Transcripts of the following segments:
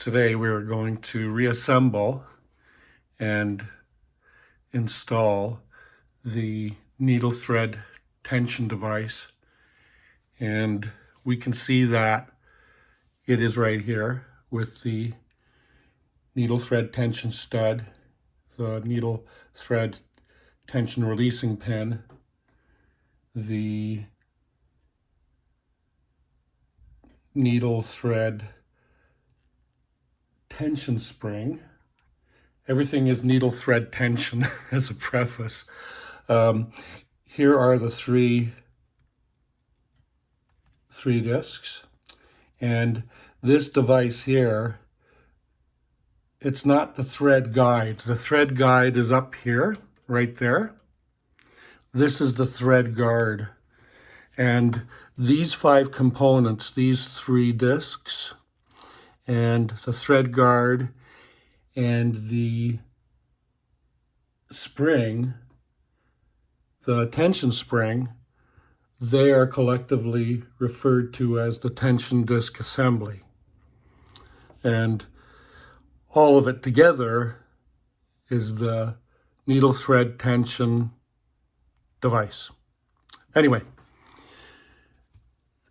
Today we're going to reassemble and install the needle thread tension device, and we can see that it is right here with the needle thread tension stud, the needle thread tension releasing pin, the needle thread tension spring. Everything is needle thread tension as a preface. Here are the three discs, and this device here, it's not the thread guide. The thread guide is up here, right there. This is the thread guard. And these 5 components, these 3 discs, and the thread guard and the spring, the tension spring, they are collectively referred to as the tension disc assembly. And all of it together is the needle thread tension device. Anyway,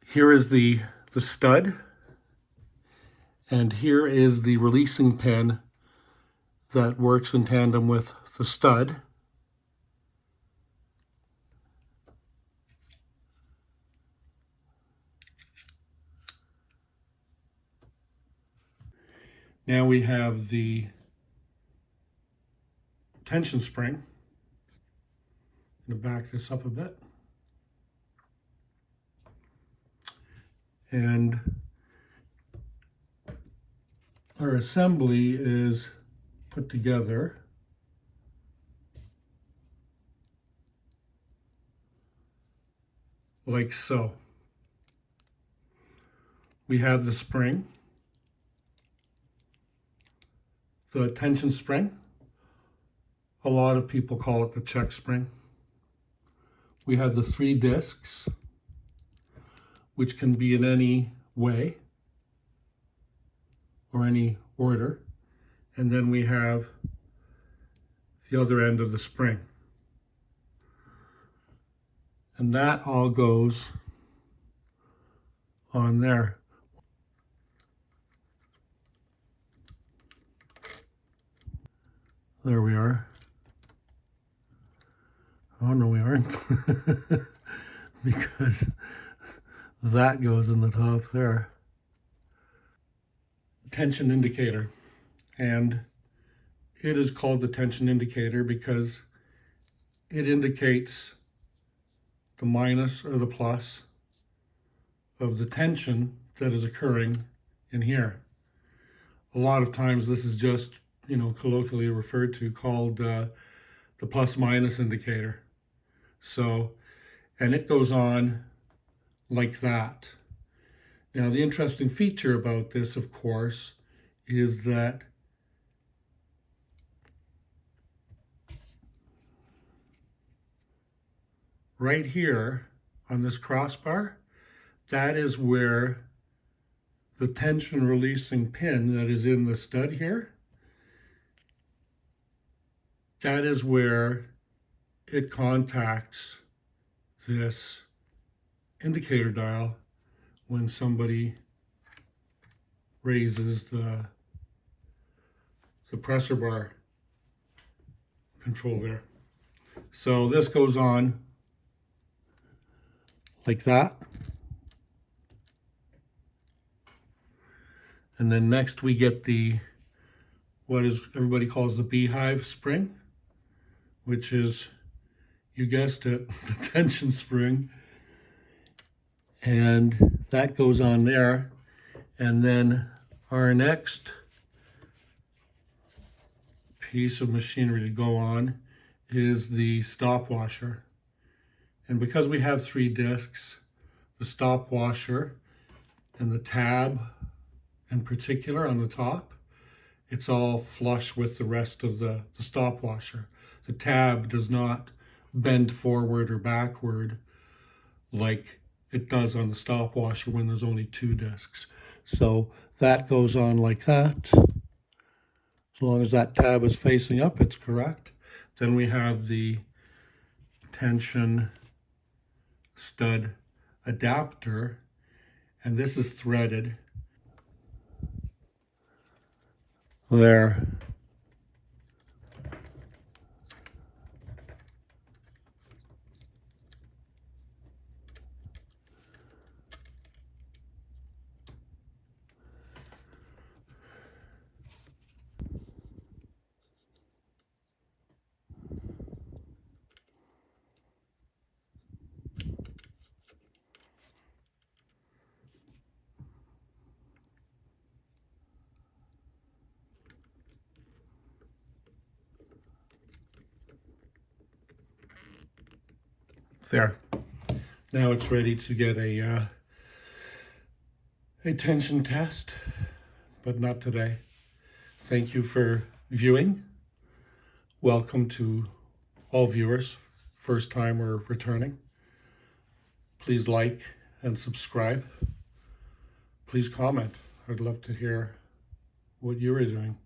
here is the stud, and here is the releasing pin that works in tandem with the stud. Now we have the tension spring. I'm going to back this up a bit. And our assembly is put together like so. We have the spring, the tension spring. A lot of people call it the check spring. We have the 3 discs, which can be in any way or any order. And then we have the other end of the spring. And that all goes on there. There we are. Oh no, we aren't. Because that goes in the top there. Tension indicator. And it is called the tension indicator because it indicates the minus or the plus of the tension that is occurring in here. A lot of times this is just, colloquially referred to, called the plus minus indicator. So, and it goes on like that. Now, the interesting feature about this, of course, is that right here on this crossbar, that is where the tension releasing pin that is in the stud here, that is where it contacts this indicator dial when somebody raises the pressure bar control there. So this goes on like that. And then next we get what is everybody calls the Beehive Spring, which is, you guessed it, the tension spring. And that goes on there. And then our next piece of machinery to go on is the stop washer. And because we have 3 discs, the stop washer and the tab in particular on the top, it's all flush with the rest of the stop washer. The tab does not bend forward or backward like it does on the stop washer when there's only 2 discs. So that goes on like that. As long as that tab is facing up, it's correct. Then we have the tension stud adapter, and this is threaded there. There. Now it's ready to get a tension test, but not today. Thank you for viewing. Welcome to all viewers, first time or returning. Please like and subscribe. Please comment. I'd love to hear what you are doing.